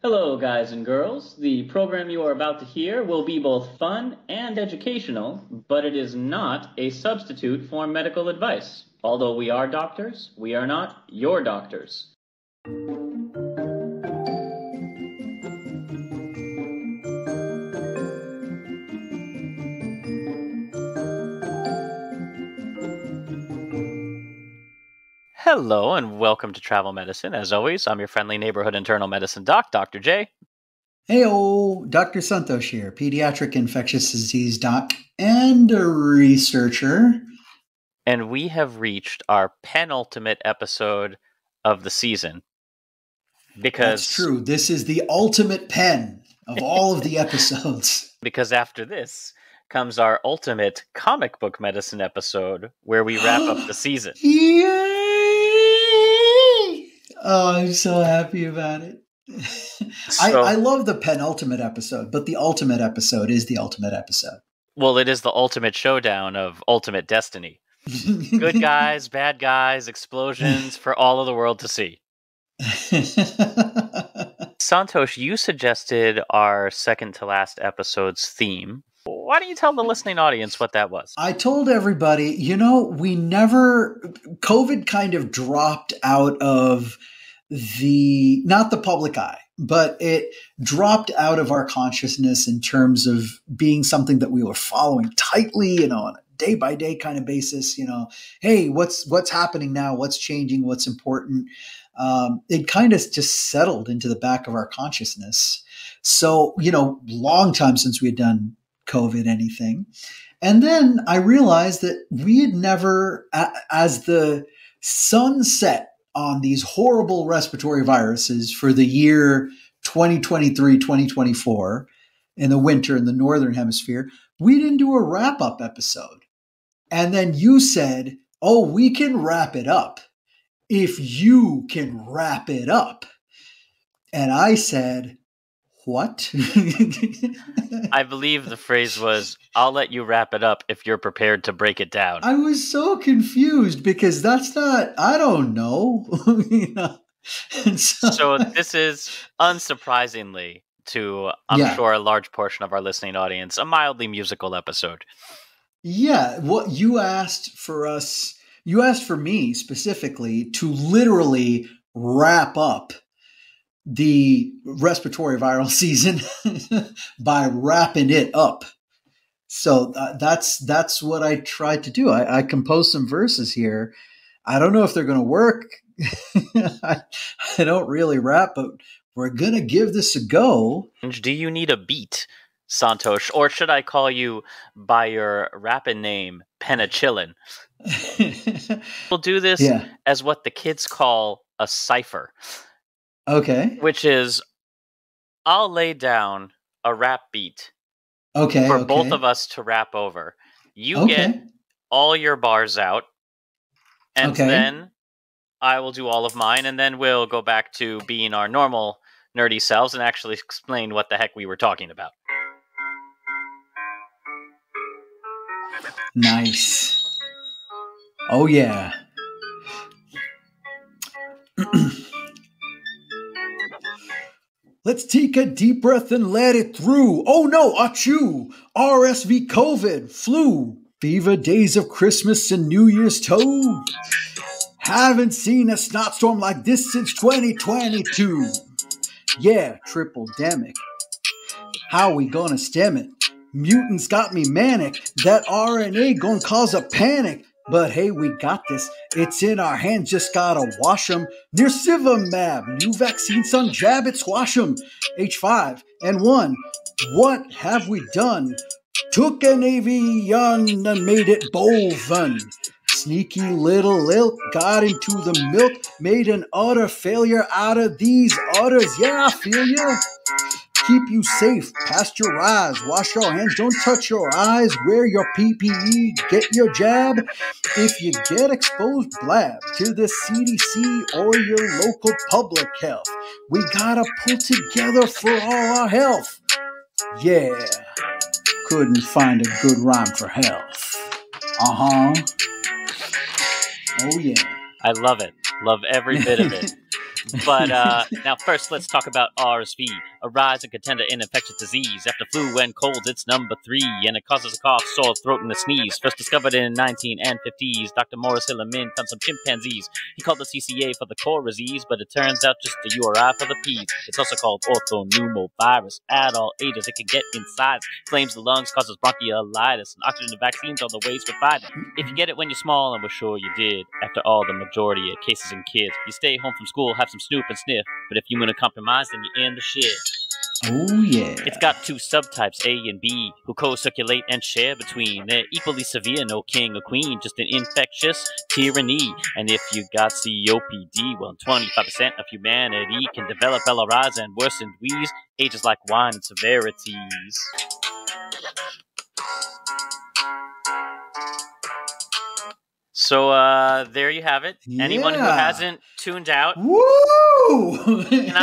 Hello, guys and girls. The program you are about to hear will be both fun and educational, but it is not a substitute for medical advice. Although we are doctors, we are not your doctors. Hello and welcome to Travel Medicine. As always, I'm your friendly neighborhood internal medicine doc, Dr. J. Heyo, Dr. Santhosh here, pediatric infectious disease doc and a researcher. And we have reached our penultimate episode of the season. Because That's true. This is the ultimate pen of all of the episodes. Because after this comes our ultimate comic book medicine episode where we wrap up the season. Yay! Oh, I'm so happy about it. I love the penultimate episode, but the ultimate episode is the ultimate episode. Well, it is the ultimate showdown of ultimate destiny. Good guys, bad guys, explosions for all of the world to see. Santhosh, you suggested our second to last episode's theme. Why don't you tell the listening audience what that was? I told everybody, COVID kind of dropped out of not the public eye, but it dropped out of our consciousness in terms of being something that we were following tightly, on a day by day kind of basis, hey, what's happening now? What's changing? What's important? It kind of just settled into the back of our consciousness. So, long time since we had done COVID anything. And then I realized that we had never, as the sun set on these horrible respiratory viruses for the year 2023, 2024 in the winter in the Northern Hemisphere, we didn't do a wrap-up episode. And then you said, oh, we can wrap it up if you can wrap it up. And I said, what? I believe the phrase was, I'll let you wrap it up if you're prepared to break it down. I was so confused because that's not, I don't know. So this is, unsurprisingly, to, I'm sure, a large portion of our listening audience, a mildly musical episode. Yeah, what you asked for me specifically to literally wrap up the respiratory viral season by wrapping it up. So that's what I tried to do. I composed some verses here. I don't know if they're going to work. I don't really rap, but we're going to give this a go. Do you need a beat, Santhosh? Or should I call you by your rapping name, PeniChillin? We'll do this as what the kids call a cipher. Okay. Which is, I'll lay down a rap beat for both of us to rap over. You get all your bars out, and then I will do all of mine, and then we'll go back to being our normal nerdy selves and actually explain what the heck we were talking about. Nice. Oh, yeah. Let's take a deep breath and let it through. Oh no, achoo! RSV, COVID, flu, fever days of Christmas and New Year's too. Haven't seen a snot storm like this since 2022. Yeah, triple demic. How we gonna stem it? Mutants got me manic. That RNA gonna cause a panic. But hey, we got this. It's in our hands, just gotta wash them. Nirsivimab, new vaccine, son, jab it, squash them. H5N1, what have we done? Took an avian and made it bovine. Sneaky little ilk got into the milk, made an utter failure out of these udders. Yeah, I feel ya. Keep you safe, pasteurize, wash your hands, don't touch your eyes, wear your PPE, get your jab. If you get exposed, blab to the CDC or your local public health. We gotta pull together for all our health. Yeah, couldn't find a good rhyme for health. Uh-huh. Oh yeah. I love it. Love every bit of it. But now first, let's talk about RSV, a rising contender in infectious disease. After flu and colds, it's number 3, and it causes a cough, sore throat, and a sneeze. First discovered in 1950s, Dr. Morris Hillerman found some chimpanzees. He called the CCA for the coryza, but it turns out just the URI for the P's. It's also called orthopneumovirus. At all ages, it can get inside, inflames the lungs, causes bronchiolitis, and oxygen vaccines are the ways to fight it. If you get it when you're small, and we're sure you did, after all the majority of cases in kids, you stay home from school, have some snoop and sniff, but if you're immunocompromised, then you're in the shit. Oh, yeah. It's got 2 subtypes, A and B, who co-circulate and share between. They're equally severe, no king or queen, just an infectious tyranny. And if you got COPD, well, 25% of humanity can develop LRIs and worsen wheeze, ages like wine and severities. So there you have it. Yeah. Anyone who hasn't tuned out, woo! Can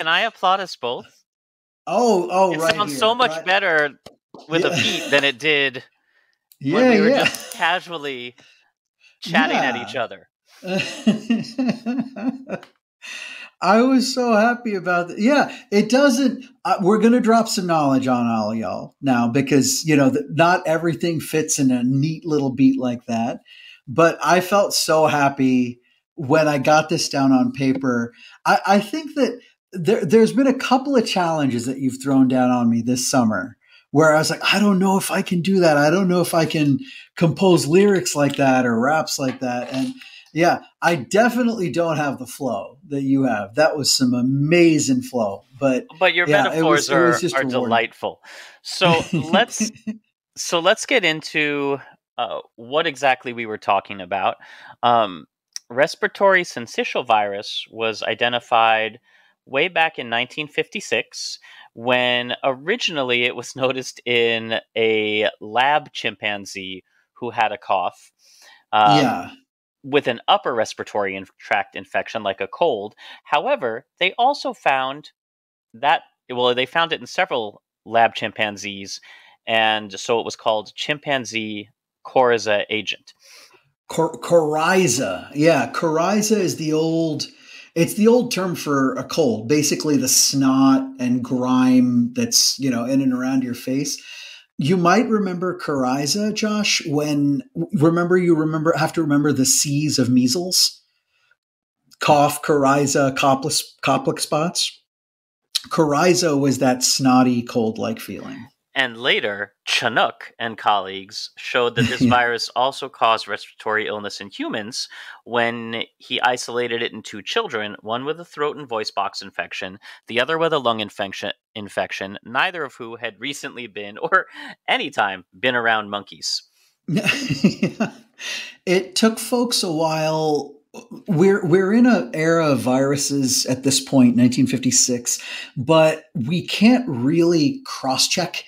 I applaud us both? Oh, it right. It sounds so much better with a beat than it did when we were just casually chatting at each other. I was so happy about that. Yeah, it doesn't. We're going to drop some knowledge on all y'all now because, not everything fits in a neat little beat like that. But I felt so happy when I got this down on paper. I think that there's been a couple of challenges that you've thrown down on me this summer where I was like, I don't know if I can do that. I don't know if I can compose lyrics like that or raps like that. And yeah, I definitely don't have the flow that you have. That was some amazing flow. But your metaphors are delightful. So let's get into what exactly we were talking about. Respiratory syncytial virus was identified way back in 1956 when originally it was noticed in a lab chimpanzee who had a cough with an upper respiratory tract infection like a cold. However, they also found they found it in several lab chimpanzees, and so it was called chimpanzee coryza agent. Coryza. Yeah, coryza is the old term for a cold, basically the snot and grime that's, in and around your face. You might remember coryza, Josh, you have to remember the C's of measles. Cough, coryza, Koplik spots. Coryza was that snotty, cold-like feeling. And later, Chinook and colleagues showed that this virus also caused respiratory illness in humans when he isolated it in 2 children, one with a throat and voice box infection, the other with a lung infection, neither of who had recently been or any time been around monkeys. It took folks a while. We're in an era of viruses at this point, 1956, but we can't really cross-check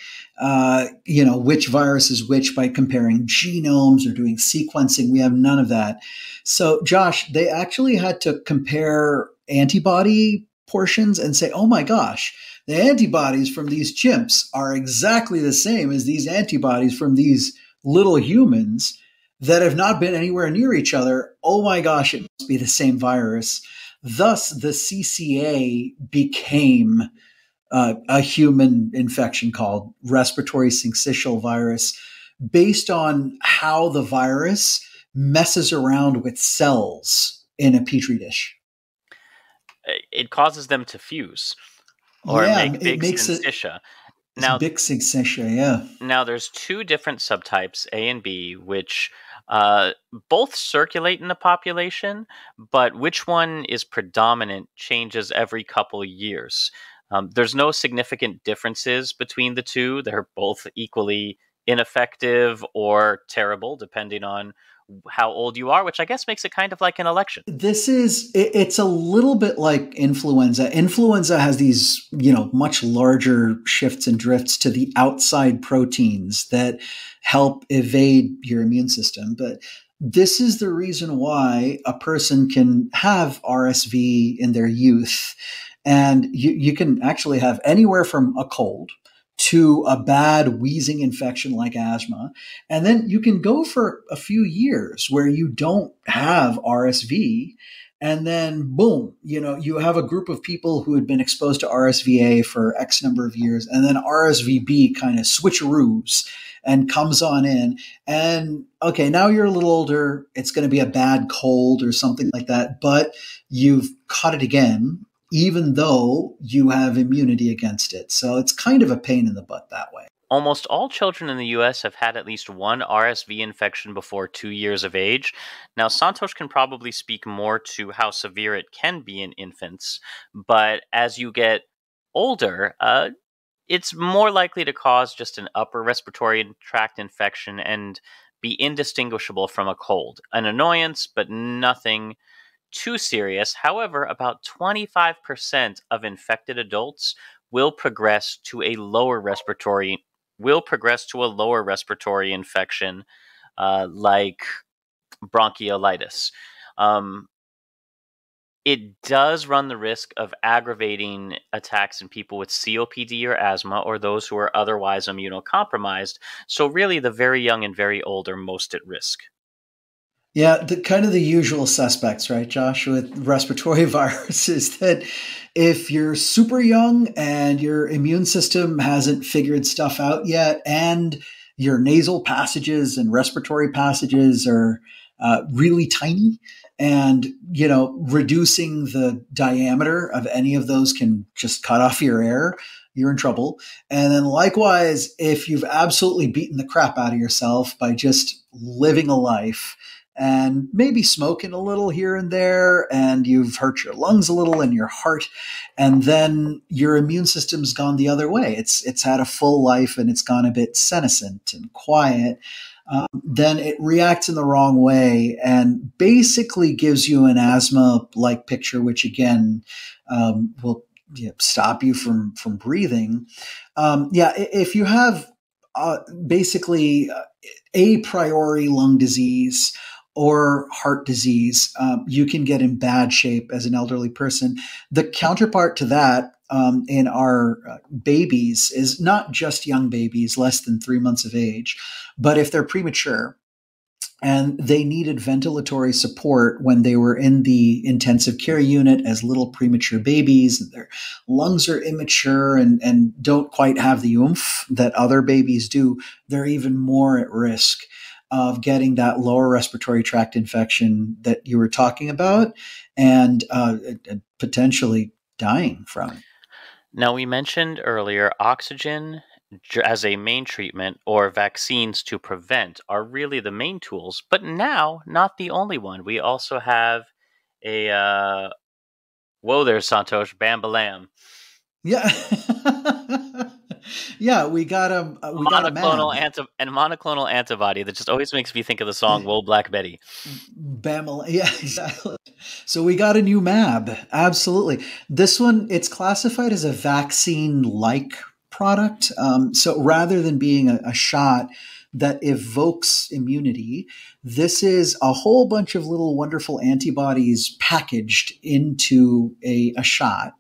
which virus is which by comparing genomes or doing sequencing. We have none of that. So, Josh, they actually had to compare antibody portions and say, oh my gosh, the antibodies from these chimps are exactly the same as these antibodies from these little humans that have not been anywhere near each other. Oh my gosh, it must be the same virus. Thus, the CCA became a human infection called respiratory syncytial virus based on how the virus messes around with cells in a petri dish. It causes them to fuse or make big syncytia. Big syncytia, yeah. Now, there's 2 different subtypes, A and B, which both circulate in the population, but which one is predominant changes every couple of years. There's no significant differences between the 2. They're both equally ineffective or terrible, depending on how old you are, which I guess makes it kind of like an election. It's a little bit like influenza. Influenza has these, much larger shifts and drifts to the outside proteins that help evade your immune system. But this is the reason why a person can have RSV in their youth. And you can actually have anywhere from a cold to a bad wheezing infection like asthma. And then you can go for a few years where you don't have RSV. And then boom, you have a group of people who had been exposed to RSVA for X number of years, and then RSVB kind of switcheroos and comes on in. And okay, now you're a little older. It's going to be a bad cold or something like that, but you've caught it again, even though you have immunity against it. So it's kind of a pain in the butt that way. Almost all children in the US have had at least one RSV infection before 2 years of age. Now, Santhosh can probably speak more to how severe it can be in infants, but as you get older, it's more likely to cause just an upper respiratory tract infection and be indistinguishable from a cold. An annoyance, but nothing too serious. However, about 25% of infected adults will progress to a lower respiratory infection, like bronchiolitis. It does run the risk of aggravating attacks in people with COPD or asthma, or those who are otherwise immunocompromised. So really, the very young and very old are most at risk. Yeah, kind of the usual suspects, right, Josh, with respiratory viruses, that if you're super young and your immune system hasn't figured stuff out yet, and your nasal passages and respiratory passages are really tiny, and reducing the diameter of any of those can just cut off your air, you're in trouble. And then likewise, if you've absolutely beaten the crap out of yourself by just living a life and maybe smoking a little here and there, and you've hurt your lungs a little and your heart, and then your immune system's gone the other way. It's had a full life and it's gone a bit senescent and quiet. Then it reacts in the wrong way and basically gives you an asthma-like picture, which again will stop you from breathing. If you have basically a priori lung disease or heart disease, you can get in bad shape as an elderly person. The counterpart to that in our babies is not just young babies, less than 3 months of age, but if they're premature and they needed ventilatory support when they were in the intensive care unit as little premature babies, and their lungs are immature and don't quite have the oomph that other babies do, they're even more at risk of getting that lower respiratory tract infection that you were talking about, and potentially dying from it. Now, we mentioned earlier oxygen as a main treatment or vaccines to prevent are really the main tools, but now not the only one. We also have a whoa there, Santhosh, bam-balam. Yeah. Yeah, we got a monoclonal antibody that just always makes me think of the song "Whoa, Black Betty." Yeah, exactly. So we got a new MAB. Absolutely. This one, it's classified as a vaccine-like product. So rather than being a shot that evokes immunity, this is a whole bunch of little wonderful antibodies packaged into a shot.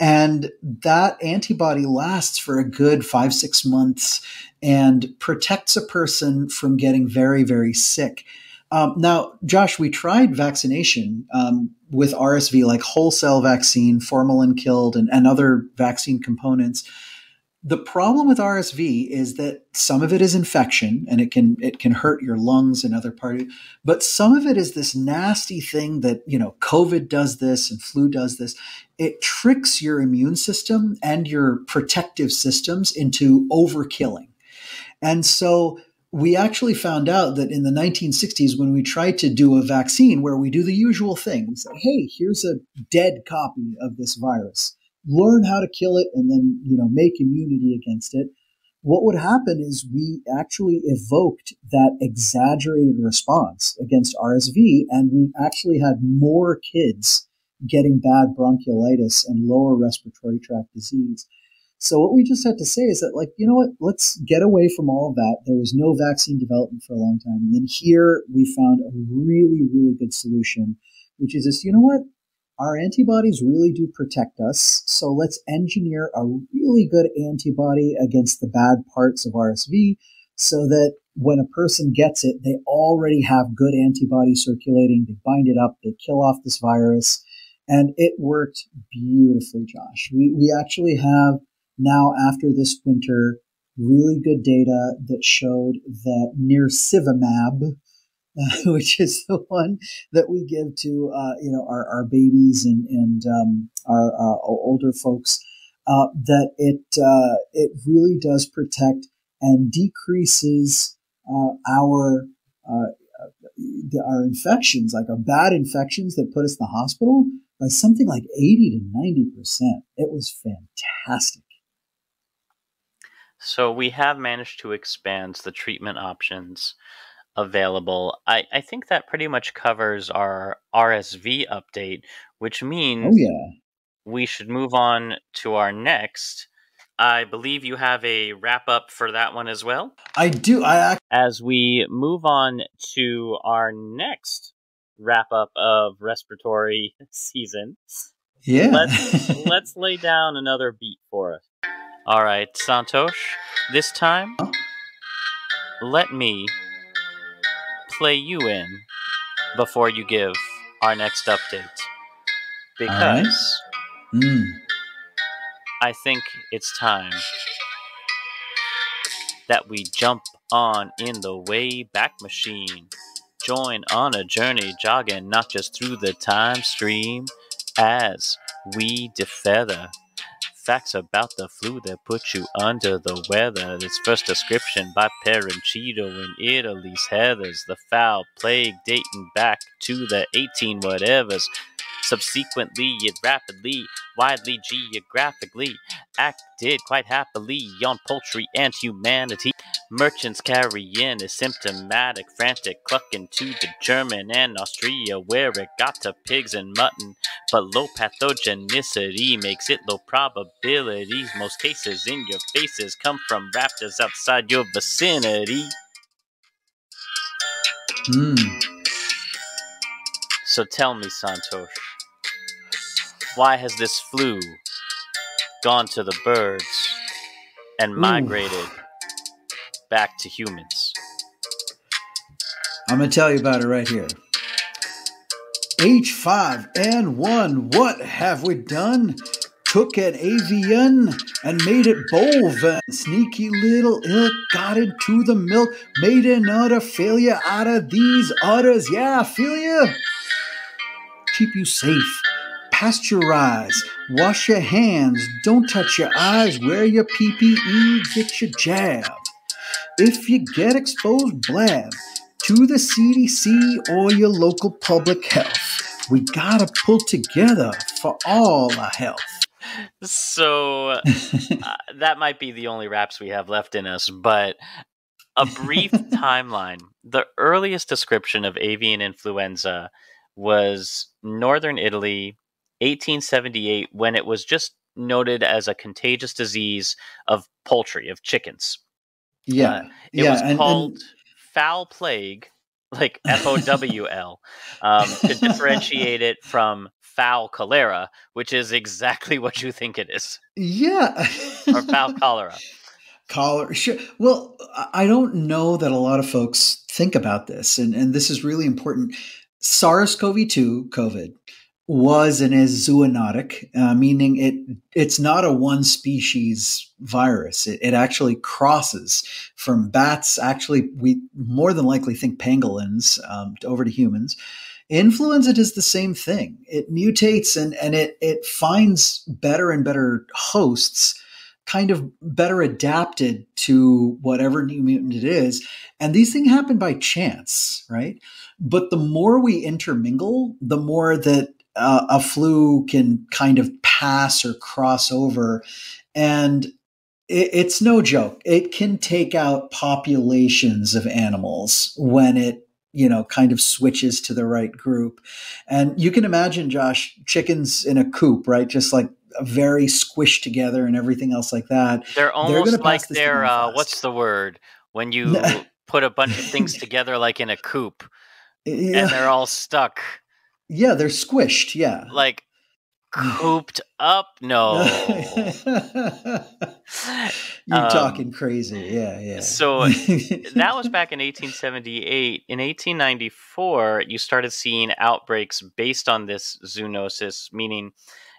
And that antibody lasts for a good 5-6 months and protects a person from getting very, very sick. Now, Josh, we tried vaccination with RSV, like whole cell vaccine, formalin killed, and other vaccine components. The problem with RSV is that some of it is infection, and it can hurt your lungs and other parts. But some of it is this nasty thing that, COVID does this and flu does this. It tricks your immune system and your protective systems into overkilling. And so we actually found out that in the 1960s, when we tried to do a vaccine where we do the usual thing, we say, hey, here's a dead copy of this virus. Learn how to kill it and then, make immunity against it. What would happen is we actually evoked that exaggerated response against RSV, and we actually had more kids getting bad bronchiolitis and lower respiratory tract disease. So what we just had to say is that, let's get away from all of that. There was no vaccine development for a long time. And then here we found a really, really good solution, which is this, our antibodies really do protect us. So let's engineer a really good antibody against the bad parts of RSV so that when a person gets it, they already have good antibodies circulating. They bind it up, they kill off this virus, and it worked beautifully, Josh. We actually have now, after this winter, really good data that showed that nirsevimab, which is the one that we give to our babies and our older folks, that it really does protect and decreases our infections, like our bad infections that put us in the hospital, by something like 80 to 90%. It was fantastic. So we have managed to expand the treatment options available. I think that pretty much covers our RSV update, which means we should move on to our next. I believe you have a wrap up for that one as well. I do. As we move on to our next wrap up of respiratory season, let's lay down another beat for us. All right, Santhosh, this time, let me play you in before you give our next update. Because I think it's time that we jump on in the Wayback Machine. Join on a journey jogging not just through the time stream as we defeather facts about the flu that put you under the weather. Its first description by Perenchito in Italy's heathers. The foul plague dating back to the 18 whatevers. Subsequently, it rapidly, widely geographically acted quite happily on poultry and humanity. Merchants carrying is symptomatic, frantic, clucking to the German and Austria, where it got to pigs and mutton. But low pathogenicity makes it low probability. Most cases in your faces come from raptors outside your vicinity. So tell me, Santhosh, why has this flu gone to the birds and migrated back to humans? I'm going to tell you about it right here. H5N1, what have we done? Took an avian and made it bovine. Sneaky little ilk got into the milk, made an utter failure out of these udders. Yeah, I feel you. Keep you safe. Pasteurize. Wash your hands. Don't touch your eyes. Wear your PPE. Get your jab. If you get exposed, blab to the CDC or your local public health. We gotta pull together for all our health. So that might be the only raps we have left in us, but a brief timeline. The earliest description of avian influenza was northern Italy, 1878, when it was just noted as a contagious disease of poultry, of chickens. It was called fowl plague, like FOWL, to differentiate it from fowl cholera, which is exactly what you think it is. Yeah. Or fowl cholera. Cholera, sure. Well, I don't know that a lot of folks think about this, and this is really important. SARS-CoV-2, COVID, was and is zoonotic, meaning it's not a one species virus. It actually crosses from bats. Actually, we more than likely think pangolins over to humans. Influenza does the same thing. It mutates and it finds better and better hosts, kind of better adapted to whatever new mutant it is. And these things happen by chance, right? But the more we intermingle, the more that a flu can kind of pass or cross over. And it's no joke. It can take out populations of animals when it, kind of switches to the right group. And you can imagine, Josh, chickens in a coop, right? Just like very squished together and everything else like that. They're almost like they're, what's the word? When you put a bunch of things together like in a coop and they're all stuck. Yeah, they're squished, yeah. Like, Cooped up? No. You're talking crazy. Yeah. So that was back in 1878. In 1894, you started seeing outbreaks based on this zoonosis, meaning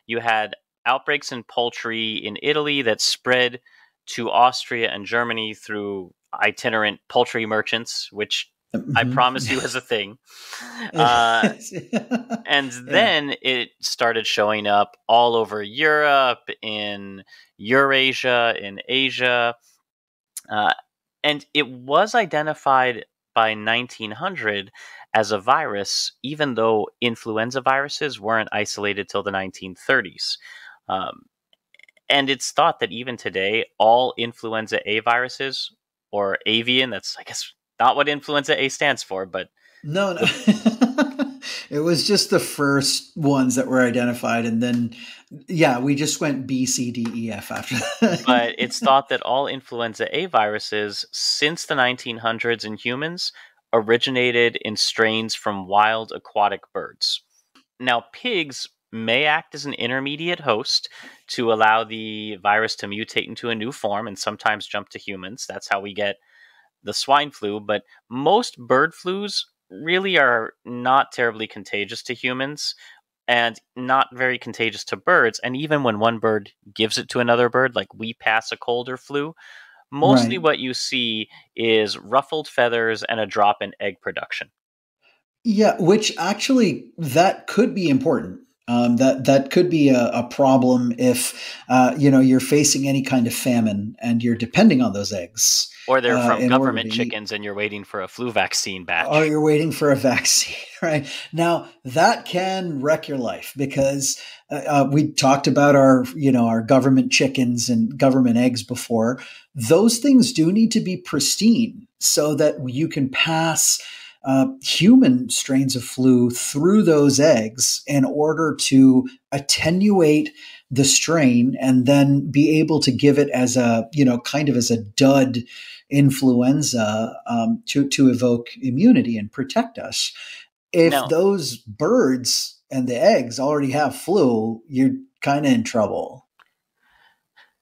you had outbreaks in poultry in Italy that spread to Austria and Germany through itinerant poultry merchants, which I promise you is a thing. And then it started showing up all over Europe, in Eurasia, in Asia. And it was identified by 1900 as a virus, even though influenza viruses weren't isolated till the 1930s. And it's thought that even today, all influenza A viruses, or avian, that's, I guess, not what influenza A stands for, but... No. It was just the first ones that were identified. And then, we just went B, C, D, E, F after that. But it's thought that all influenza A viruses since the 1900s in humans originated in strains from wild aquatic birds. Now, pigs may act as an intermediate host to allow the virus to mutate into a new form and sometimes jump to humans. That's how we get the swine flu. But most bird flus really are not terribly contagious to humans and not very contagious to birds. And even when one bird gives it to another bird, like we pass a cold or flu, mostly what you see is ruffled feathers and a drop in egg production. Yeah, which actually, that could be important. That could be a problem if you're facing any kind of famine and you're depending on those eggs. Or they're from government chickens and you're waiting for a flu vaccine batch. Or you're waiting for a vaccine, right? Now, that can wreck your life because we talked about our government chickens and government eggs before. Those things do need to be pristine so that you can pass human strains of flu through those eggs in order to attenuate the strain and then be able to give it as a, kind of as a dud influenza to evoke immunity and protect us. If those birds and the eggs already have flu, you're kind of in trouble.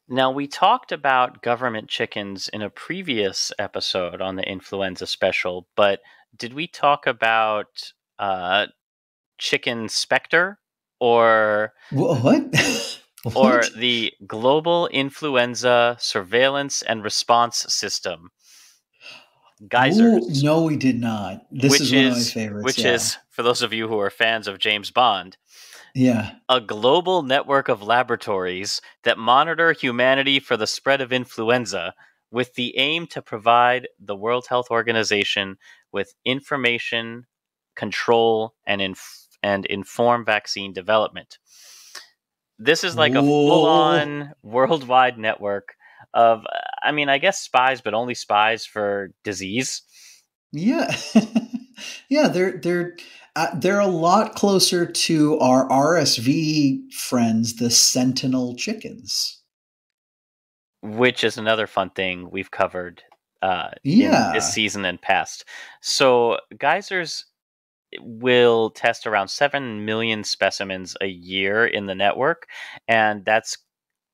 Now, we talked about government chickens in a previous episode on the influenza special, but did we talk about chicken specter or what? or the Global Influenza Surveillance and Response System? GISRS. Ooh, no, we did not. This is one of my favorites. Which is, for those of you who are fans of James Bond, a global network of laboratories that monitor humanity for the spread of influenza with the aim to provide the World Health Organization with information, control, and inform vaccine development. This is like a full-on worldwide network of, I guess spies, but only spies for disease. Yeah. Yeah, they're a lot closer to our RSV friends, the Sentinel chickens. Which is another fun thing we've covered in this season and past. So GISRS will test around 7 million specimens a year in the network, and that's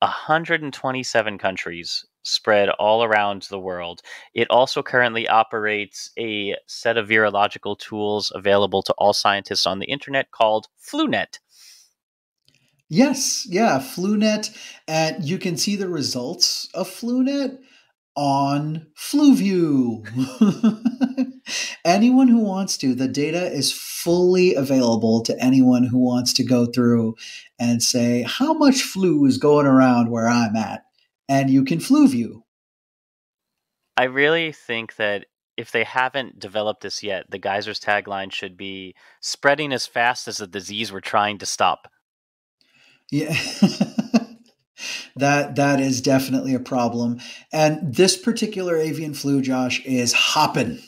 127 countries spread all around the world. It also currently operates a set of virological tools available to all scientists on the internet called FluNet. Yes, FluNet, and you can see the results of FluNet on FluView. Anyone who wants to, the data is fully available to anyone who wants to go through and say, how much flu is going around where I'm at? And you can FluView. I really think that if they haven't developed this yet, the GISRS tagline should be spreading as fast as the disease we're trying to stop. Yeah. That is definitely a problem. And this particular avian flu, Josh, is hopping.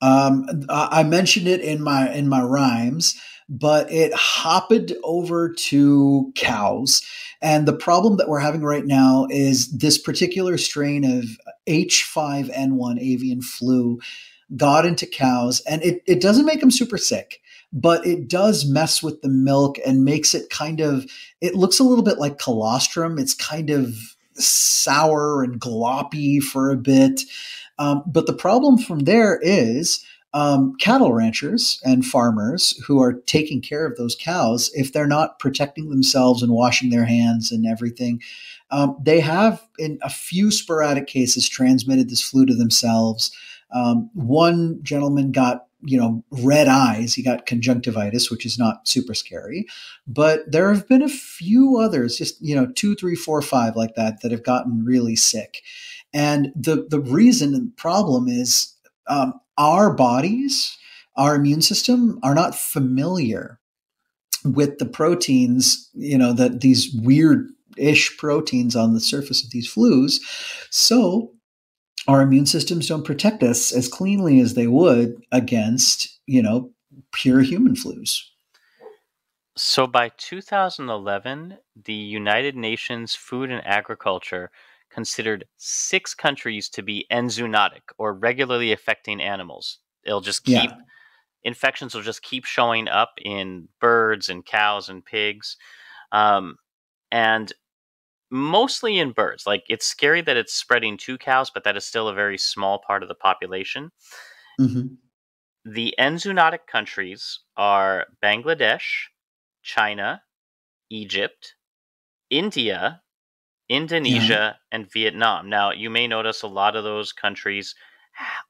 I mentioned it in my rhymes, but it hopped over to cows. And the problem that we're having right now is this particular strain of H5N1 avian flu got into cows, and it doesn't make them super sick, but it does mess with the milk and makes it it looks a little bit like colostrum. It's kind of sour and gloppy for a bit. But the problem from there is cattle ranchers and farmers who are taking care of those cows, if they're not protecting themselves and washing their hands and everything, they have, in a few sporadic cases, transmitted this flu to themselves. One gentleman got, red eyes. He got conjunctivitis, which is not super scary. But there have been a few others, just, 2, 3, 4, 5 like that have gotten really sick. And the reason and problem is our bodies, our immune system are not familiar with the proteins, that these weird-ish proteins on the surface of these flus. So our immune systems don't protect us as cleanly as they would against, pure human flus. So by 2011, the United Nations Food and Agriculture considered 6 countries to be zoonotic, or regularly affecting animals. It'll just keep infections will just keep showing up in birds and cows and pigs, and mostly in birds. Like, it's scary that it's spreading to cows, but that is still a very small part of the population. Mm-hmm. The zoonotic countries are Bangladesh, China, Egypt, India, Indonesia, and Vietnam. Now, you may notice a lot of those countries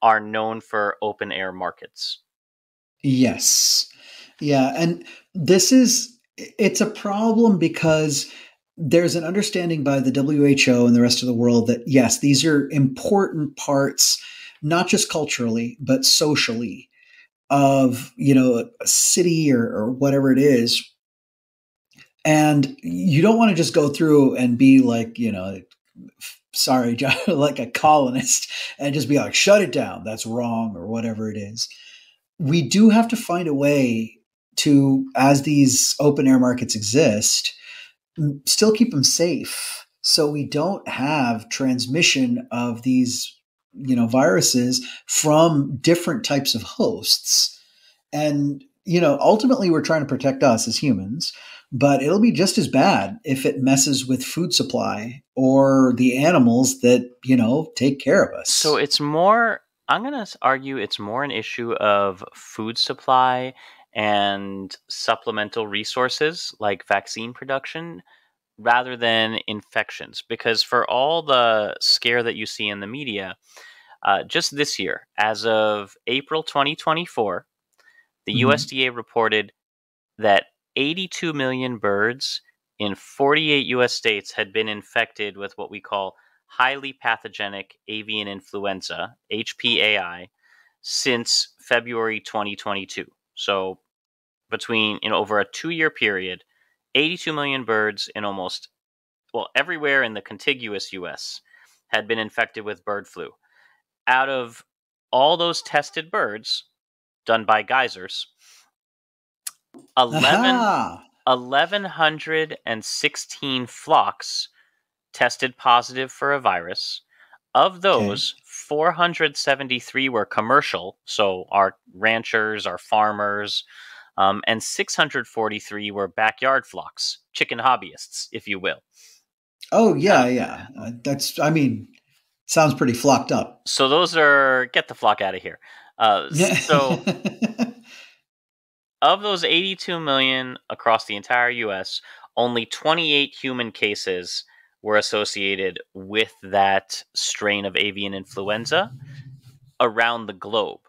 are known for open air markets. Yes. Yeah. And it's a problem because there's an understanding by the WHO and the rest of the world that, yes, these are important parts, not just culturally, but socially, of, a city or whatever it is. And you don't want to just go through and be like, sorry, like a colonist, and just be like, shut it down, that's wrong, or whatever it is. We do have to find a way to, as these open air markets exist, still keep them safe, so we don't have transmission of these, viruses from different types of hosts. And, ultimately we're trying to protect us as humans, but it'll be just as bad if it messes with food supply or the animals that, take care of us. So I'm going to argue it's more an issue of food supply and supplemental resources like vaccine production rather than infections. Because for all the scare that you see in the media, just this year, as of April 2024, the USDA reported that 82 million birds in 48 U.S. states had been infected with what we call highly pathogenic avian influenza, HPAI, since February 2022. So between, over a 2-year period, 82 million birds in everywhere in the contiguous U.S. had been infected with bird flu. Out of all those tested birds done by GISRS, 1,116 flocks tested positive for a virus. Of those, 473 were commercial, so our ranchers, our farmers, and 643 were backyard flocks, chicken hobbyists, if you will. Oh, yeah. Sounds pretty flocked up. So those are, get the flock out of here. So of those 82 million across the entire U.S., only 28 human cases were associated with that strain of avian influenza around the globe.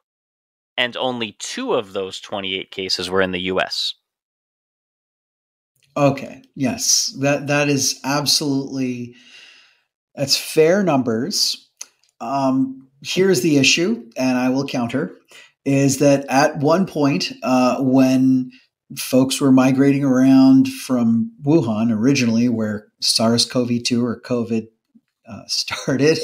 And only 2 of those 28 cases were in the U.S. Okay. Yes. That is absolutely, that's fair numbers. Here's the issue, and I will counter, is that at one point, when folks were migrating around from Wuhan originally, where SARS-CoV-2 or COVID started,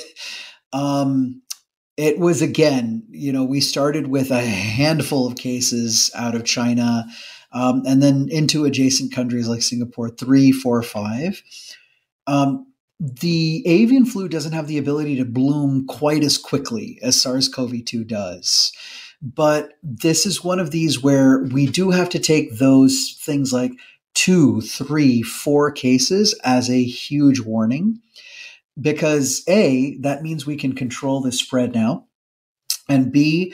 it was, again, we started with a handful of cases out of China, and then into adjacent countries like Singapore, 3, 4, 5. The avian flu doesn't have the ability to bloom quite as quickly as SARS-CoV-2 does. But this is one of these where we do have to take those things like 2, 3, 4 cases as a huge warning, because A, that means we can control the spread now. And B,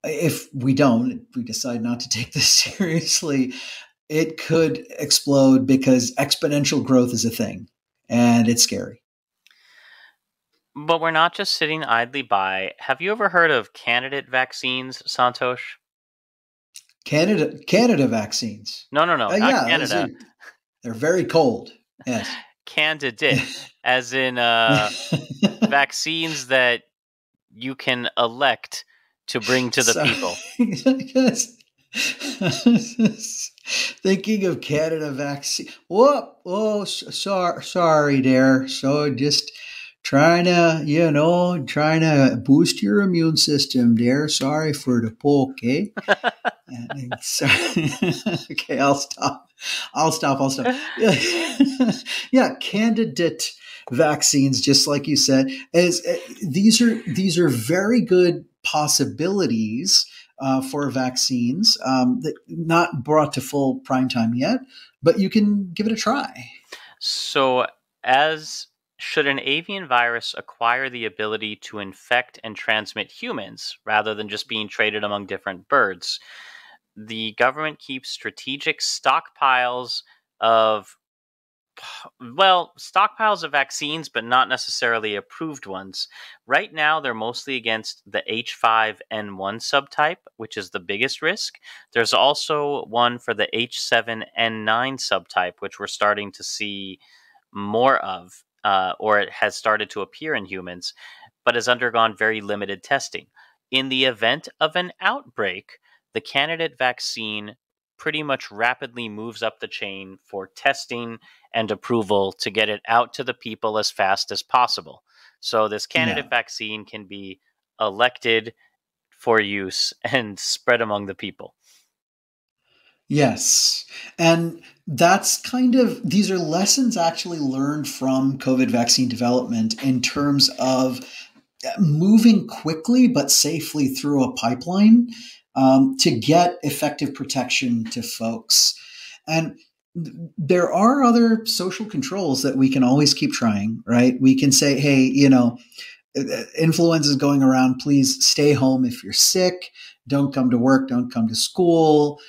if we decide not to take this seriously, it could explode because exponential growth is a thing and it's scary. But we're not just sitting idly by. Have you ever heard of candidate vaccines, Santhosh? Canada vaccines? No, not yeah, Canada. They're very cold. Yes. Candidate, as in vaccines that you can elect to bring to the people. Yes. Thinking of Canada vaccine. Whoop! Oh, sorry there. So just trying to boost your immune system there. Sorry for the poke, eh? Okay, I'll stop. Yeah, candidate vaccines, just like you said, these are very good possibilities for vaccines that not brought to full prime time yet, but you can give it a try. So, should an avian virus acquire the ability to infect and transmit humans rather than just being traded among different birds, the government keeps strategic stockpiles of vaccines, but not necessarily approved ones. Right now, they're mostly against the H5N1 subtype, which is the biggest risk. There's also one for the H7N9 subtype, which we're starting to see more of, or it has started to appear in humans, but has undergone very limited testing. In the event of an outbreak, the candidate vaccine pretty much rapidly moves up the chain for testing and approval to get it out to the people as fast as possible. So this candidate vaccine can be elected for use and spread among the people. Yes. And that's these are lessons actually learned from COVID vaccine development in terms of moving quickly but safely through a pipeline to get effective protection to folks. And there are other social controls that we can always keep trying, right? We can say, hey, influenza is going around. Please stay home if you're sick. Don't come to work. Don't come to school.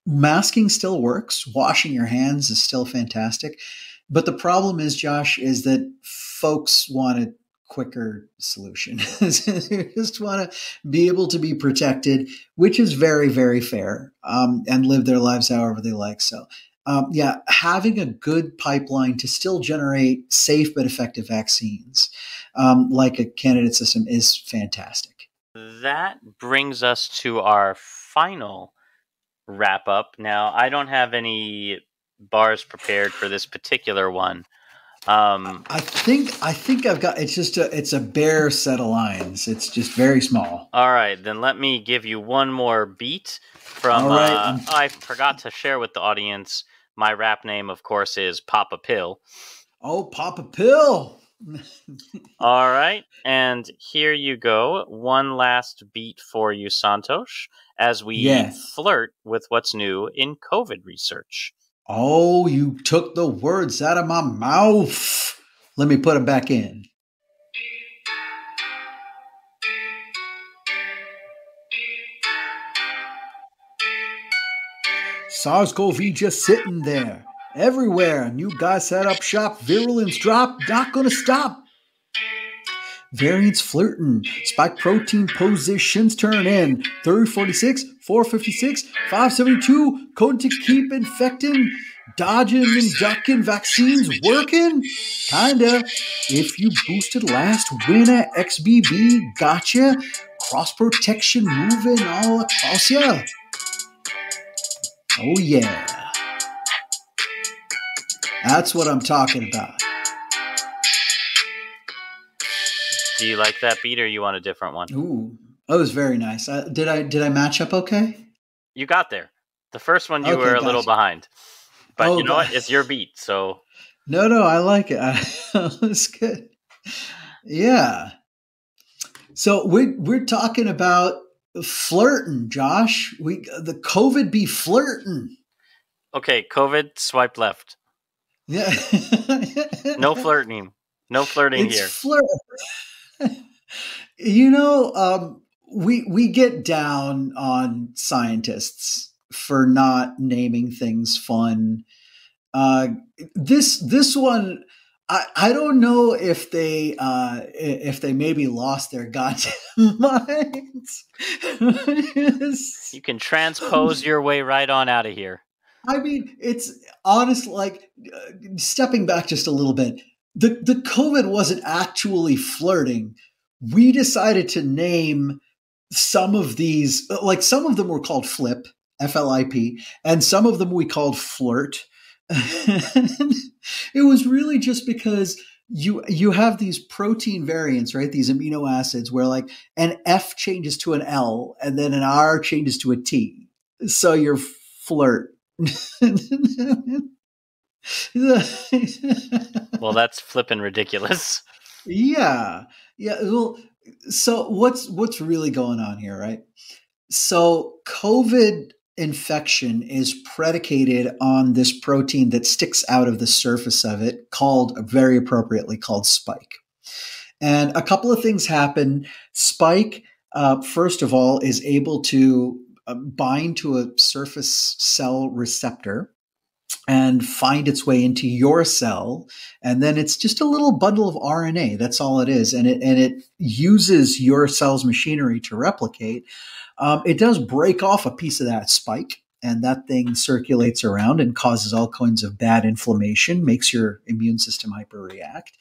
Masking still works. Washing your hands is still fantastic. But the problem is, Josh, is that folks want a quicker solution. They just want to be able to be protected, which is very, very fair, and live their lives however they like. So, having a good pipeline to still generate safe but effective vaccines, like a candidate system, is fantastic. That brings us to our final wrap up. Now, I don't have any bars prepared for this particular one. I think I've got. It's a bare set of lines. It's just very small. All right, then let me give you one more beat from. All right. I forgot to share with the audience. My rap name, of course, is Poppa Pill. Oh, Poppa Pill! All right, and here you go. One last beat for you, Santhosh, as we flirt with what's new in COVID research. Oh, you took the words out of my mouth. Let me put them back in. SARS-CoV just sitting there. Everywhere. New guys set up shop. Virulence drop. Not gonna stop. Variants flirting. Spike protein positions turn in. 3046, 456, 572. Code to keep infecting. Dodging and ducking. Vaccines working? Kinda. If you boosted last winter, XBB gotcha. Cross protection moving all across ya. Oh yeah. That's what I'm talking about. Do you like that beat, or you want a different one? Ooh, that was very nice. Did I match up okay? You got there. The first one you were a little behind, but you know what? It's your beat, so No, I like it. It's good. Yeah. So we're talking about flirting, Josh. The COVID be flirting. Okay, COVID, swipe left. Yeah. No flirting. No flirting it's here. Flirt. We get down on scientists for not naming things fun. This one, I don't know if they maybe lost their goddamn minds. You can transpose your way right on out of here. I mean, it's honest. Like stepping back just a little bit, the COVID wasn't actually flirting. We decided to name some of these, like some of them were called FLiP, FLiP, and some of them we called FLiRT. It was really just because you have these protein variants, right? These amino acids where like an F changes to an L and then an R changes to a T. So you're FLiRT. Well, that's flippin' ridiculous. Yeah. Well, so what's really going on here, right? So COVID infection is predicated on this protein that sticks out of the surface of it, called very appropriately called spike. And a couple of things happen. Spike, first of all, is able to bind to a surface cell receptor and find its way into your cell. And then it's just a little bundle of RNA. That's all it is. And it uses your cell's machinery to replicate. It does break off a piece of that spike, and that thing circulates around and causes all kinds of bad inflammation, makes your immune system hyperreact.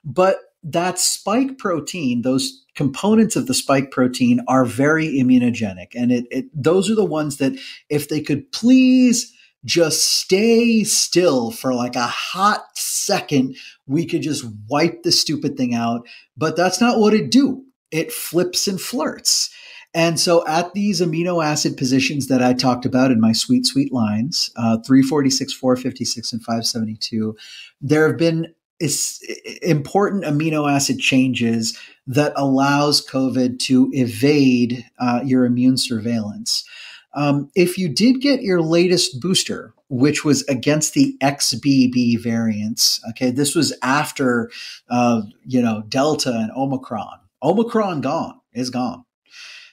But that spike protein, those components of the spike protein are very immunogenic. And those are the ones that if they could please just stay still for like a hot second, we could just wipe the stupid thing out. But that's not what it do. It flips and flirts. And so at these amino acid positions that I talked about in my sweet, sweet lines, 346, 456, and 572, there have been important amino acid changes that allows COVID to evade your immune surveillance. If you did get your latest booster, which was against the XBB variants, okay, this was after, Delta and Omicron. Omicron is gone.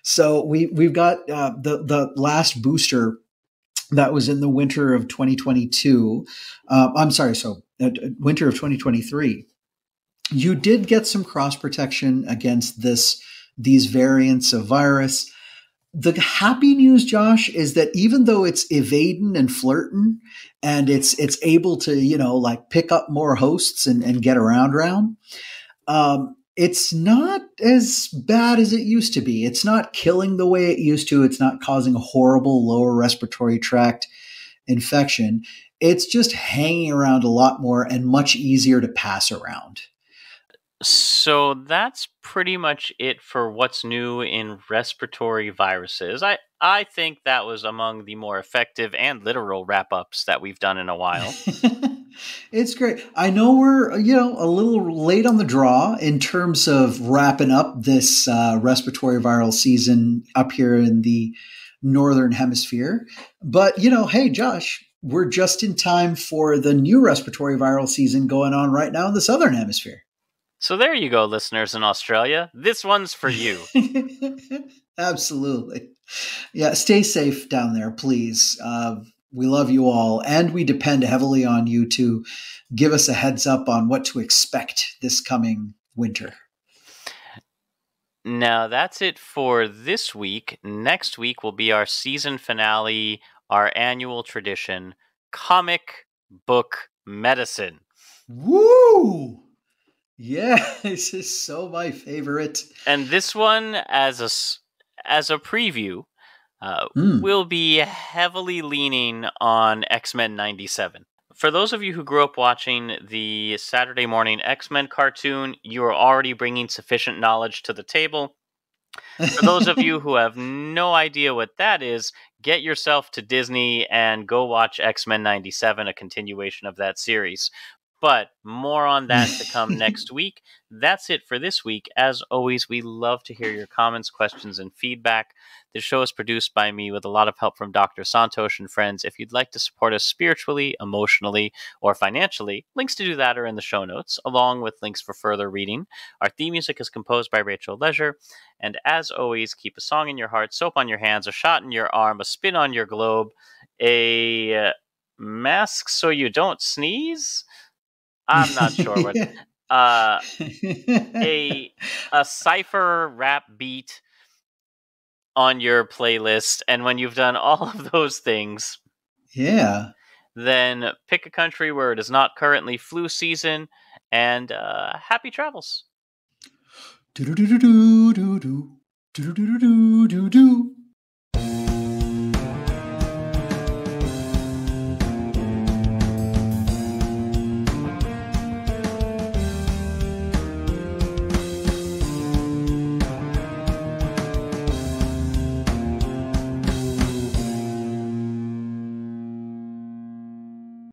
So we've got the last booster that was in the winter of 2022. Winter of 2023. You did get some cross protection against these variants of virus. The happy news, Josh, is that even though it's evading and flirting and it's able to, pick up more hosts and get around, it's not as bad as it used to be. It's not killing the way it used to. It's not causing a horrible lower respiratory tract infection. It's just hanging around a lot more and much easier to pass around. So that's pretty much it for what's new in respiratory viruses. I think that was among the more effective and literal wrap-ups that we've done in a while. It's great. I know we're, a little late on the draw in terms of wrapping up this respiratory viral season up here in the Northern Hemisphere. But, hey, Josh, we're just in time for the new respiratory viral season going on right now in the Southern Hemisphere. So there you go, listeners in Australia. This one's for you. Absolutely. Yeah, stay safe down there, please. We love you all, and we depend heavily on you to give us a heads up on what to expect this coming winter. Now, that's it for this week. Next week will be our season finale, our annual tradition, comic book medicine. Woo! Yeah, this is so my favorite. And this one, as a preview, will be heavily leaning on X-Men 97. For those of you who grew up watching the Saturday morning X-Men cartoon, you are already bringing sufficient knowledge to the table. For those of you who have no idea what that is, get yourself to Disney and go watch X-Men 97, a continuation of that series. But more on that to come next week. That's it for this week. As always, we love to hear your comments, questions, and feedback. The show is produced by me with a lot of help from Dr. Santhosh and friends. If you'd like to support us spiritually, emotionally, or financially, links to do that are in the show notes, along with links for further reading. Our theme music is composed by Rachel Leisure. And as always, keep a song in your heart, soap on your hands, a shot in your arm, a spin on your globe, a mask so you don't sneeze. I'm not sure what. A cipher rap beat on your playlist, and when you've done all of those things, then pick a country where it is not currently flu season, and happy travels.